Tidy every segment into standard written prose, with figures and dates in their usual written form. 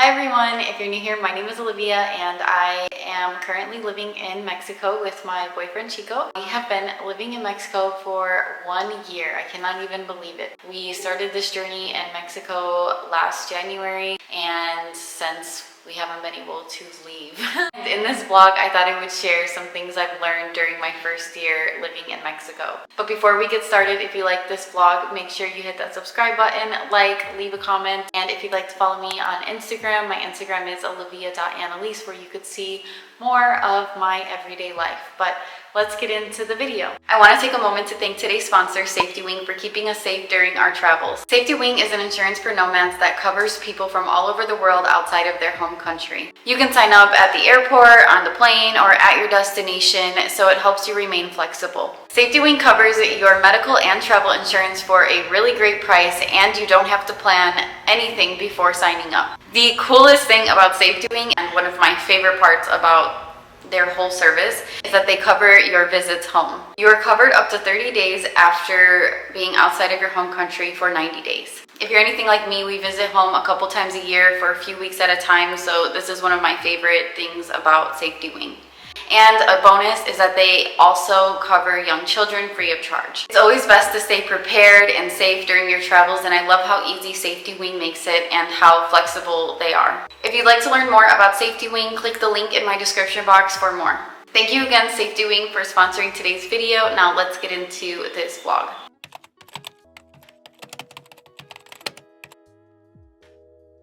Hi everyone, if you're new here, my name is Olivia and I am currently living in Mexico with my boyfriend Chico. We have been living in Mexico for 1 year. I cannot even believe it. We started this journey in Mexico last January and since we haven't been able to leave. In this vlog, I thought I would share some things I've learned during my first year living in Mexico. But before we get started, if you like this vlog, make sure you hit that subscribe button, leave a comment, and if you'd like to follow me on Instagram, my Instagram is olivia.annalise, where you could see more of my everyday life. But let's get into the video. I want to take a moment to thank today's sponsor, Safety Wing, for keeping us safe during our travels. Safety Wing is an insurance for nomads that covers people from all over the world outside of their home country. You can sign up at the airport, on the plane, or at your destination, so it helps you remain flexible. Safety Wing covers your medical and travel insurance for a really great price, and you don't have to plan anything before signing up. The coolest thing about Safety Wing, and one of my favorite parts about their whole service, is that they cover your visits home. You are covered up to 30 days after being outside of your home country for 90 days. If you're anything like me, we visit home a couple times a year for a few weeks at a time, so this is one of my favorite things about Safety Wing. And a bonus is that they also cover young children free of charge. It's always best to stay prepared and safe during your travels, and I love how easy Safety Wing makes it and how flexible they are. If you'd like to learn more about Safety Wing, click the link in my description box for more. Thank you again, Safety Wing, for sponsoring today's video. Now let's get into this vlog.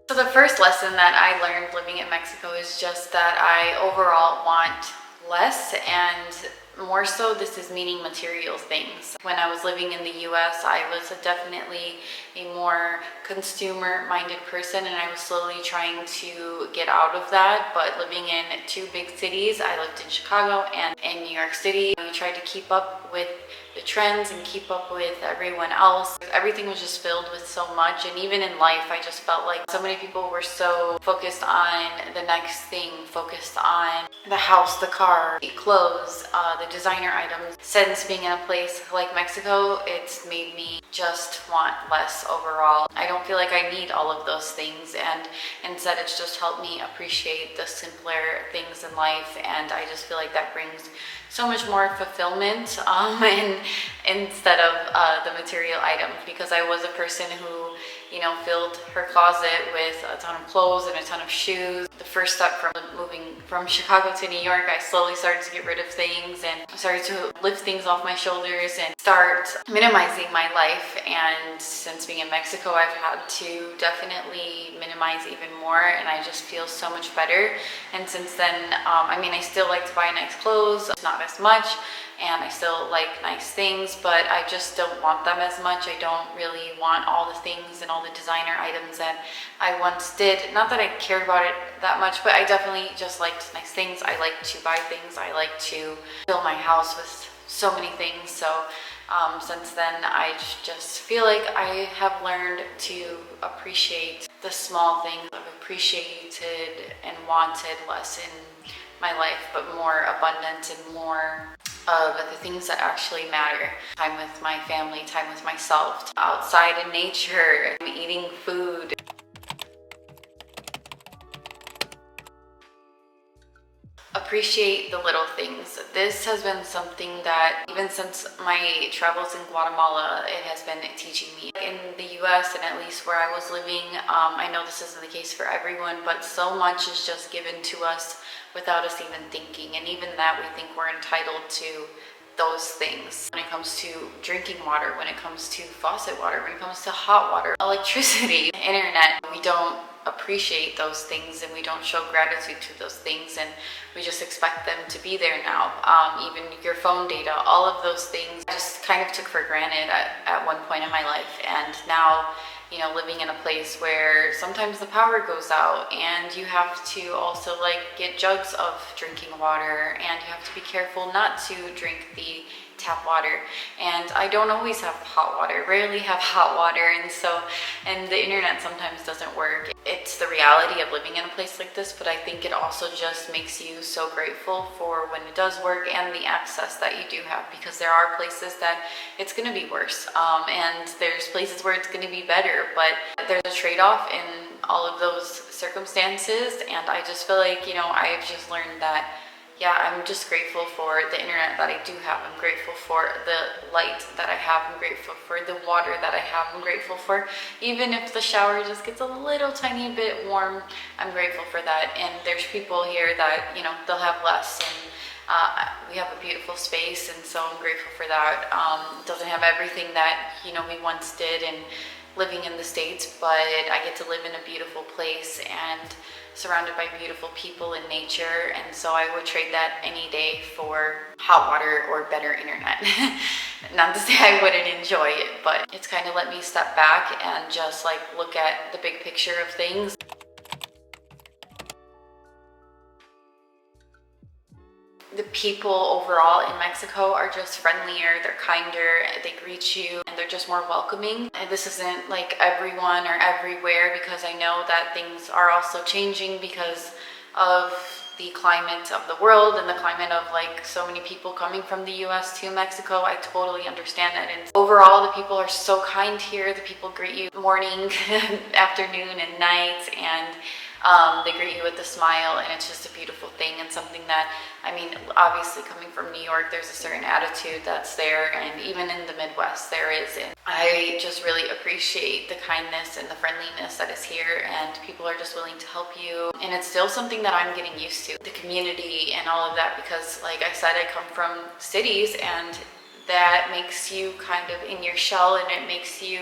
So the first lesson that I learned living in Mexico is just that I overall want less, and more so this is meaning material things. When I was living in the US, I was definitely a more consumer-minded person, and I was slowly trying to get out of that. But living in two big cities, I lived in Chicago and in New York City, we tried to keep up with the trends and keep up with everyone else. Everything was just filled with so much, and even in life I just felt like so many people were so focused on the next thing, focused on the house, the car, the clothes, the designer items. Since being in a place like Mexico, it's made me just want less overall. I don't feel like I need all of those things, and instead it's just helped me appreciate the simpler things in life, and I just feel like that brings so much more fulfillment and instead of the material items, because I was a person who, filled her closet with a ton of clothes and a ton of shoes. The first step from moving from Chicago to New York, I slowly started to get rid of things and started to lift things off my shoulders and start minimizing my life. And since being in Mexico, I've had to definitely minimize even more, and I just feel so much better. And since then, I still like to buy nice clothes, not as much, and I still like nice things, but I just don't want them as much. I don't really want all the things and all the designer items that I once did. Not that I cared about it that much, but I definitely just liked nice things. I like to buy things. I like to fill my house with so many things. So since then, I just feel like I have learned to appreciate the small things. I've appreciated and wanted less in my life, but more abundance and more of the things that actually matter. Time with my family, time with myself, outside in nature, eating food. Appreciate the little things. This has been something that even since my travels in Guatemala, it has been teaching me. In the US, and at least where I was living, I know this isn't the case for everyone, but so much is just given to us without us even thinking, and even that we think we're entitled to those things. When it comes to drinking water, when it comes to faucet water, when it comes to hot water, electricity, internet, we don't appreciate those things and we don't show gratitude to those things, and we just expect them to be there now. Even your phone data, all of those things I just kind of took for granted at one point in my life. And now, living in a place where sometimes the power goes out and you have to also get jugs of drinking water, and you have to be careful not to drink the tap water, and I don't always have hot water, rarely have hot water, and the internet sometimes doesn't work. It's the reality of living in a place like this, but I think it also just makes you so grateful for when it does work and the access that you do have, because there are places that it's going to be worse, and there's places where it's going to be better, but there's a trade-off in all of those circumstances. And I just feel like, I've just learned that, yeah, I'm just grateful for the internet that I do have. I'm grateful for the light that I have. I'm grateful for the water that I have. I'm grateful for, even if the shower just gets a little tiny bit warm, I'm grateful for that. And there's people here that, they'll have less, and we have a beautiful space, and so I'm grateful for that. It doesn't have everything that, we once did and living in the States, but I get to live in a beautiful place and surrounded by beautiful people and nature, and so I would trade that any day for hot water or better internet. Not to say I wouldn't enjoy it, but it's kind of let me step back and just like look at the big picture of things. The people overall in Mexico are just friendlier, they're kinder, they greet you, and they're just more welcoming. And this isn't like everyone or everywhere, because I know that things are also changing because of the climate of the world and the climate of like so many people coming from the US to Mexico. I totally understand that. And overall, the people are so kind here. The people greet you morning, afternoon, and night, and they greet you with a smile, and it's just a beautiful thing, and something that, obviously coming from New York, there's a certain attitude that's there, and even in the Midwest there is, and I just really appreciate the kindness and the friendliness that is here, and people are just willing to help you, and it's still something that I'm getting used to, the community and all of that, because like I said, I come from cities, and that makes you kind of in your shell, and it makes you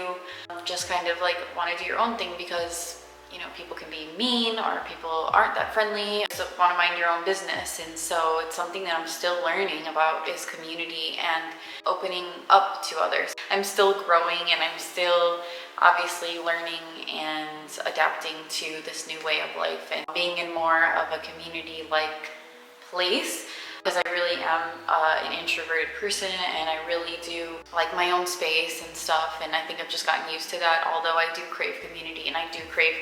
just kind of like want to do your own thing, because people can be mean, or people aren't that friendly, so want to mind your own business. And so it's something that I'm still learning about, is community and opening up to others. I'm still growing, and I'm still obviously learning and adapting to this new way of life, and being in more of a community-like place, because I really am an introverted person, and I really do like my own space and stuff, and I think I've just gotten used to that, although I do crave community, and I do crave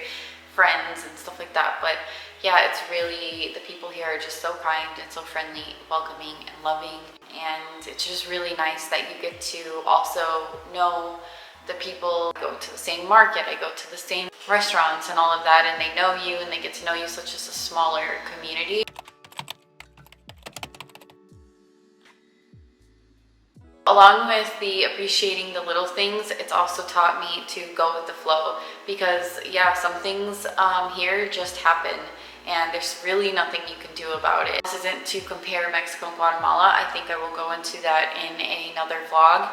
friends and stuff like that. But yeah, it's really, the people here are just so kind and so friendly, welcoming, and loving, and it's just really nice that you get to also know the people. I go to the same market, I go to the same restaurants and all of that, and they know you, and they get to know you, so it's just a smaller community. Along with the appreciating the little things, it's also taught me to go with the flow, because yeah, some things here just happen, and there's really nothing you can do about it. This isn't to compare Mexico and Guatemala. I think I will go into that in another vlog,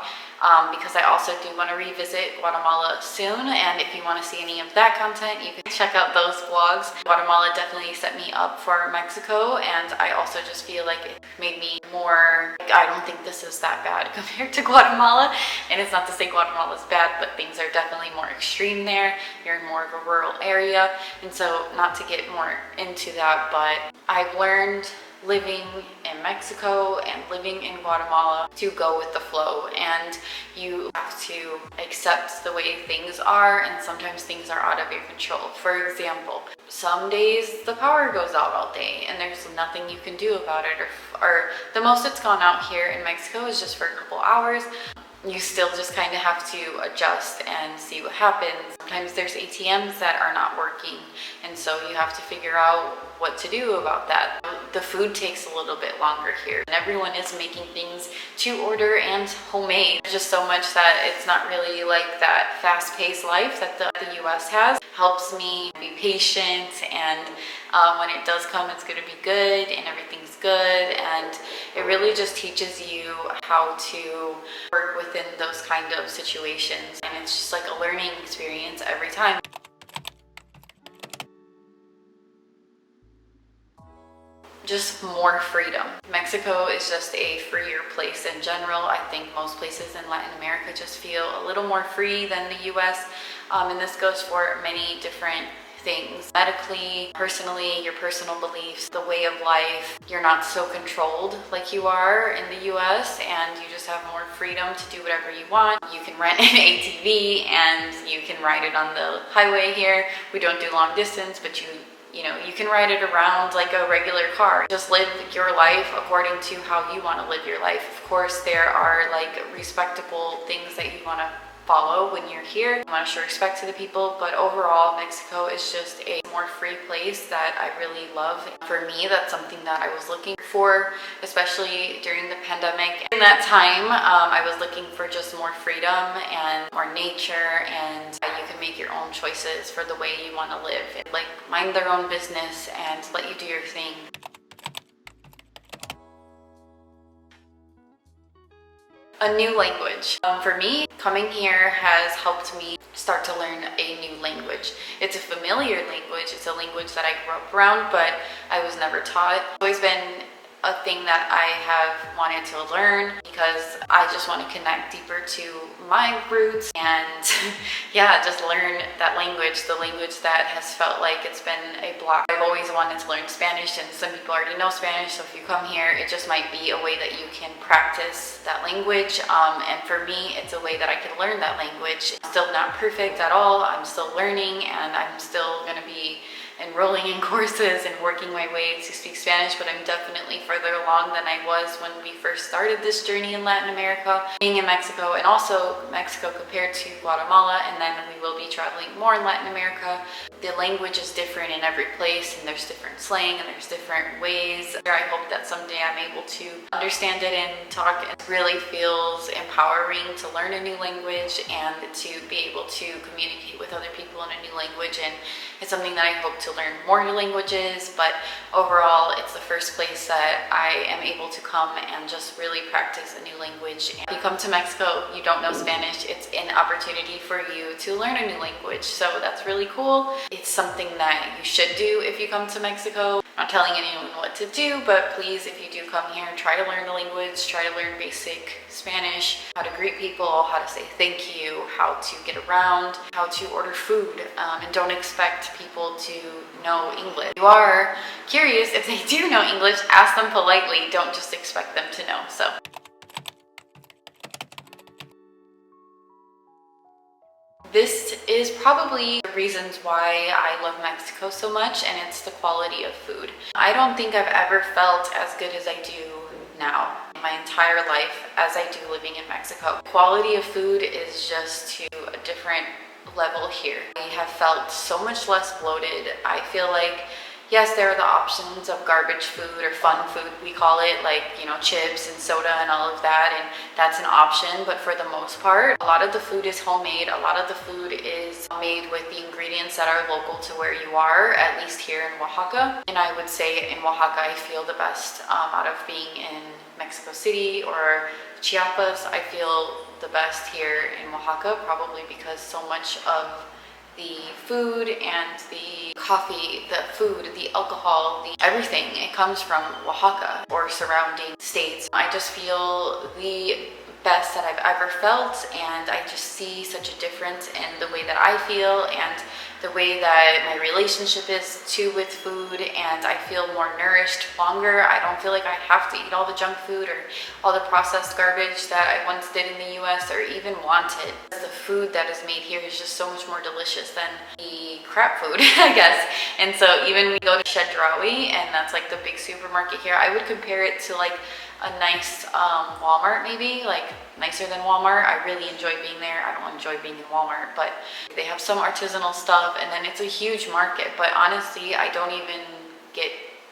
because I also do want to revisit Guatemala soon, and if you want to see any of that content, you can check out those vlogs. Guatemala definitely set me up for Mexico, and I also just feel like it made me more, I don't think this is that bad compared to Guatemala, and it's not to say Guatemala is bad, but things are definitely more extreme there. You're in more of a rural area, and so not to get more into that, but I've learned living in Mexico and living in Guatemala to go with the flow, and you have to accept the way things are, and sometimes things are out of your control. For example, some days the power goes out all day and there's nothing you can do about it, or the most it's gone out here in Mexico is just for a couple hours. You still just kind of have to adjust and see what happens. Sometimes there's ATMs that are not working, and so you have to figure out what to do about that. The food takes a little bit longer here, and everyone is making things to order and homemade. There's just so much that it's not really like that fast-paced life that the US has. Helps me be patient, and when it does come, it's going to be good, and everything's good, and it really just teaches you how to work within those kind of situations, and it's just like a learning experience every time. Just more freedom. Mexico is just a freer place in general. I think most places in Latin America just feel a little more free than the US, and this goes for many different things medically, personally, your personal beliefs, the way of life. You're not so controlled like you are in the US, and you just have more freedom to do whatever you want. You can rent an ATV and you can ride it on the highway here. We don't do long distance, but you know, you can ride it around like a regular car. Just live your life according to how you want to live your life. Of course, there are like respectable things that you want to follow when you're here. You want to show respect to the people, but overall, Mexico is just a more free place that I really love. For me, that's something that I was looking for, especially during the pandemic. In that time, I was looking for just more freedom and more nature, and you can make your own choices for the way you want to live. Like, mind their own business and let you do your thing. A new language. For me, coming here has helped me start to learn a new language. It's a familiar language. It's a language that I grew up around, but I was never taught. It's always been a thing that I have wanted to learn because I just want to connect deeper to my roots and yeah, just learn that language, the language that has felt like it's been a block. I've always wanted to learn Spanish, and some people already know Spanish, so if you come here, it just might be a way that you can practice that language. And for me, it's a way that I can learn that language. I'm still not perfect at all. I'm still learning, and I'm still going to be enrolling in courses and working my way to speak Spanish, but I'm definitely further along than I was when we first started this journey in Latin America. Being in Mexico, and also Mexico compared to Guatemala, and then we will be traveling more in Latin America. The language is different in every place, and there's different slang and there's different ways. I hope that someday I'm able to understand it and talk. It really feels empowering to learn a new language and to be able to communicate with other people in a new language, and it's something that I hope to learn more new languages. But overall, it's the first place that I am able to come and just really practice a new language. And if you come to Mexico, you don't know Spanish, it's an opportunity for you to learn a new language. So that's really cool. It's something that you should do if you come to Mexico. I'm not telling anyone what to do, but please, if you do come here, try to learn the language, try to learn basic Spanish, how to greet people, how to say thank you, how to get around, how to order food, and don't expect people to know English. If you are curious if they do know English, ask them politely, don't just expect them to know. So this is probably the reasons why I love Mexico so much, and it's the quality of food. I don't think I've ever felt as good as I do now in my entire life as I do living in Mexico. Quality of food is just to a different level here. I have felt so much less bloated. I feel like, yes, there are the options of garbage food or fun food, we call it, like, you know, chips and soda and all of that, and that's an option. But for the most part, a lot of the food is homemade. A lot of the food is made with the ingredients that are local to where you are, at least here in Oaxaca. And I would say in Oaxaca, I feel the best out of being in Mexico City or Chiapas. I feel the best here in Oaxaca, probably because so much of the food and the coffee, the food, the alcohol, everything, it comes from Oaxaca or surrounding states. I just feel the best that I've ever felt, and I just see such a difference in the way that I feel and the way that my relationship is too with food, and I feel more nourished longer. I don't feel like I have to eat all the junk food or all the processed garbage that I once did in the US or even wanted. The food that is made here is just so much more delicious than the crap food, I guess. And so even we go to Chedraui, and that's like the big supermarket here, I would compare it to like a nice Walmart, maybe, like nicer than Walmart. I really enjoy being there. I don't enjoy being in Walmart, but they have some artisanal stuff, and then it's a huge market. But honestly, I don't even get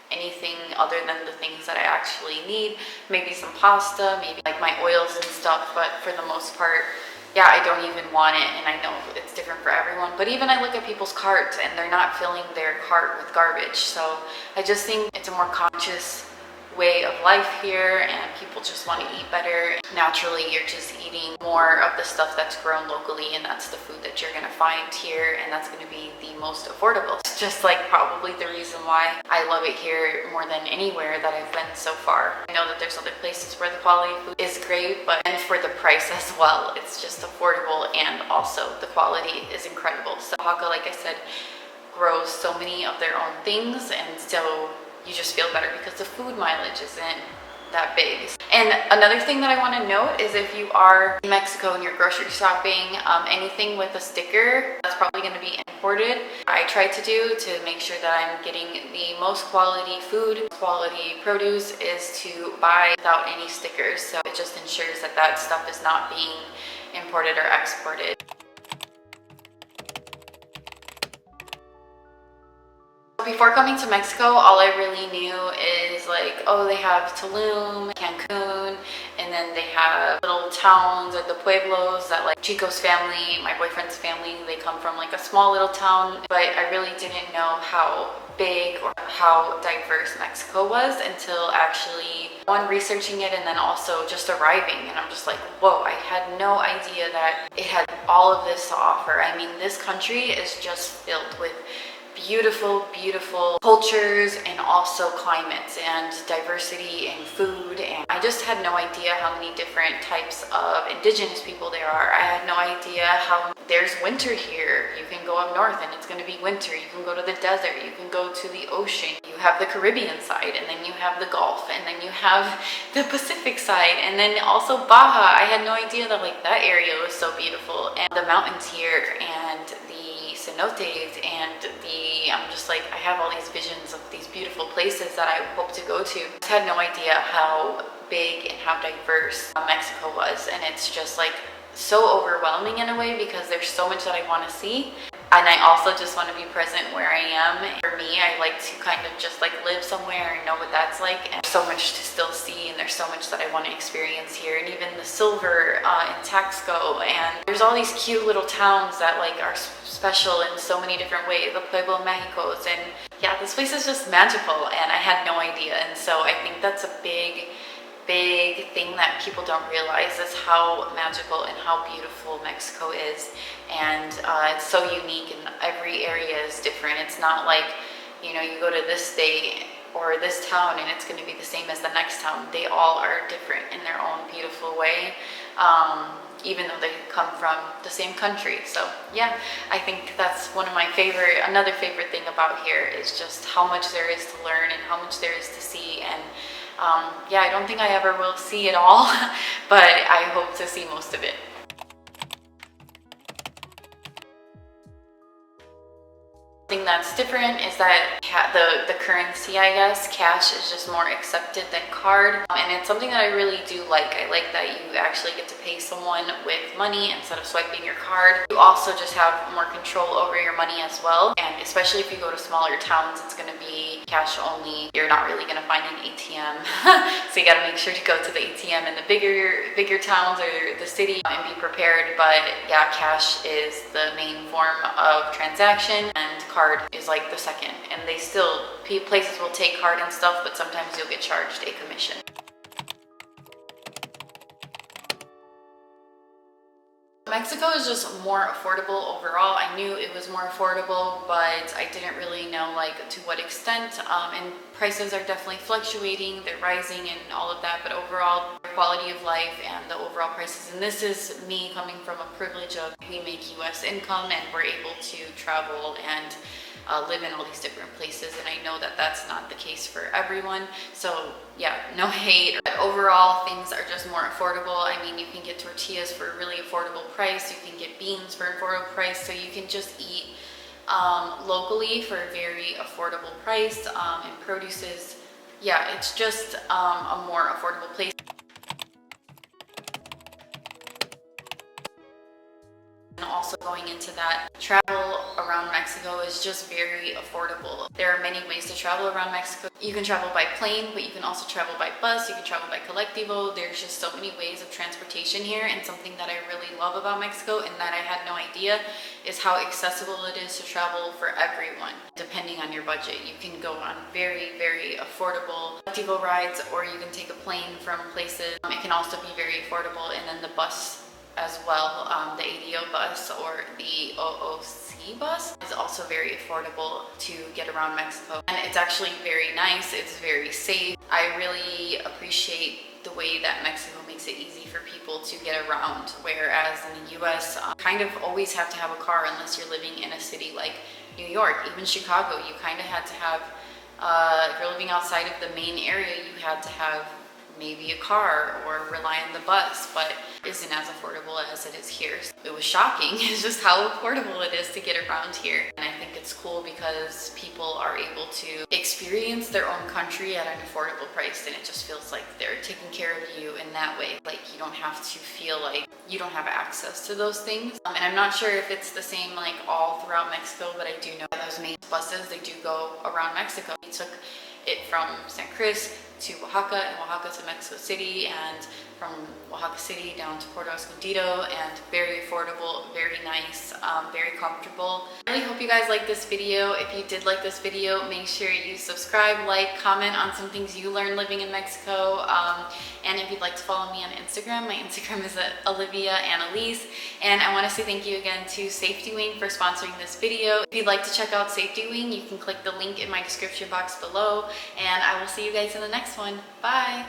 anything other than the things that I actually need. Maybe some pasta, maybe like my oils and stuff, but for the most part, yeah, I don't even want it. And I know it's different for everyone, but even I look at people's carts and they're not filling their cart with garbage. So I just think it's a more conscious way of life here, and people just want to eat better. Naturally, you're just eating more of the stuff that's grown locally, and that's the food that you're going to find here, and that's going to be the most affordable. It's just like probably the reason why I love it here more than anywhere that I've been so far. I know that there's other places where the quality of food is great, but and for the price as well, it's just affordable, and also the quality is incredible. So Oaxaca, like I said, grows so many of their own things, and so you just feel better because the food mileage isn't that big. And another thing that I want to note is if you are in Mexico and you're grocery shopping, anything with a sticker, that's probably going to be imported. I try to do to make sure that I'm getting the most quality food, quality produce, is to buy without any stickers. So it just ensures that that stuff is not being imported or exported. Before coming to Mexico, all I really knew is like, oh, they have Tulum, Cancun, and then they have little towns or the pueblos that like Chico's family, my boyfriend's family, they come from like a small little town, but I really didn't know how big or how diverse Mexico was until actually researching it and then also just arriving, and I'm just like, whoa, I had no idea that it had all of this to offer. I mean, this country is just filled with beautiful cultures and also climates and diversity and food, and I just had no idea how many different types of indigenous people there are. I had no idea how there's winter here. You can go up north and it's going to be winter. You can go to the desert, you can go to the ocean. You have the Caribbean side, and then you have the Gulf, and then you have the Pacific side, and then also Baja. I had no idea that like that area was so beautiful, and the mountains here and the cenotes and I'm just like, I have all these visions of these beautiful places that I hope to go to. I had no idea how big and how diverse Mexico was, and it's just like so overwhelming in a way because there's so much that I want to see. And I also just want to be present where I am. For me, I like to kind of just like live somewhere and know what that's like. And there's so much to still see, and there's so much that I want to experience here. And even the silver in Taxco, and there's all these cute little towns that like are special in so many different ways. The Pueblo Mexicos, and yeah, this place is just magical, and I had no idea. And so I think that's a big thing that people don't realize is how magical and how beautiful Mexico is. And it's so unique, and every area is different. It's not like, you know, you go to this state or this town and it's going to be the same as the next town. They all are different in their own beautiful way, even though they come from the same country. So yeah, I think that's one of my another favorite thing about here is just how much there is to learn and how much there is to see. And yeah, I don't think I ever will see it all, but I hope to see most of it. Thing that's different is that the currency, I guess, cash is just more accepted than card, and it's something that I really do like. I like that you actually get to pay someone with money instead of swiping your card. You also just have more control over your money as well, and especially if you go to smaller towns, it's going to be cash only. You're not really going to find an ATM, so you got to make sure to go to the ATM in the bigger towns or the city and be prepared. But yeah, cash is the main form of transaction, and card is like the second, and they still, places will take card and stuff, but sometimes you'll get charged a commission. Mexico is just more affordable overall. I knew it was more affordable, but I didn't really know like to what extent, and prices are definitely fluctuating, they're rising and all of that, but overall quality of life and the overall prices, and this is me coming from a privilege of we make US income and we're able to travel and live in all these different places, and I know that that's not the case for everyone. So yeah, no hate. But overall, things are just more affordable. I mean, you can get tortillas for a really affordable price. You can get beans for an affordable price. So you can just eat locally for a very affordable price. And produce is, yeah, it's just a more affordable place. And also going into that, travel around Mexico is just very affordable. There are many ways to travel around Mexico. You can travel by plane, but you can also travel by bus, you can travel by colectivo. There's just so many ways of transportation here, and something that I really love about Mexico and that I had no idea is how accessible it is to travel for everyone. Depending on your budget, you can go on very affordable colectivo rides, or you can take a plane from places. It can also be very affordable, and then the bus as well, the ADO bus or the OOC bus is also very affordable to get around Mexico. And it's actually very nice, it's very safe. I really appreciate the way that Mexico makes it easy for people to get around, whereas in the US, kind of always have to have a car unless you're living in a city like New York, even Chicago, you kind of had to have, if you're living outside of the main area, you had to have maybe a car or rely on the bus, but it isn't as affordable as it is here. It was shocking. It's just how affordable it is to get around here. And I think it's cool because people are able to experience their own country at an affordable price, and it just feels like they're taking care of you in that way. Like you don't have to feel like you don't have access to those things. And I'm not sure if it's the same like all throughout Mexico, but I do know those main buses, they do go around Mexico. We took it from San Cruz to Oaxaca, and Oaxaca to Mexico City, and from Oaxaca City down to Puerto Escondido, and very affordable, very nice, very comfortable. I really hope you guys like this video. If you did like this video, make sure you subscribe, like, comment on some things you learned living in Mexico, and if you'd like to follow me on Instagram, my Instagram is at Olivia Annalise, and I want to say thank you again to Safety Wing for sponsoring this video. If you'd like to check out Safety Wing, you can click the link in my description box below, and I will see you guys in the next one. Bye!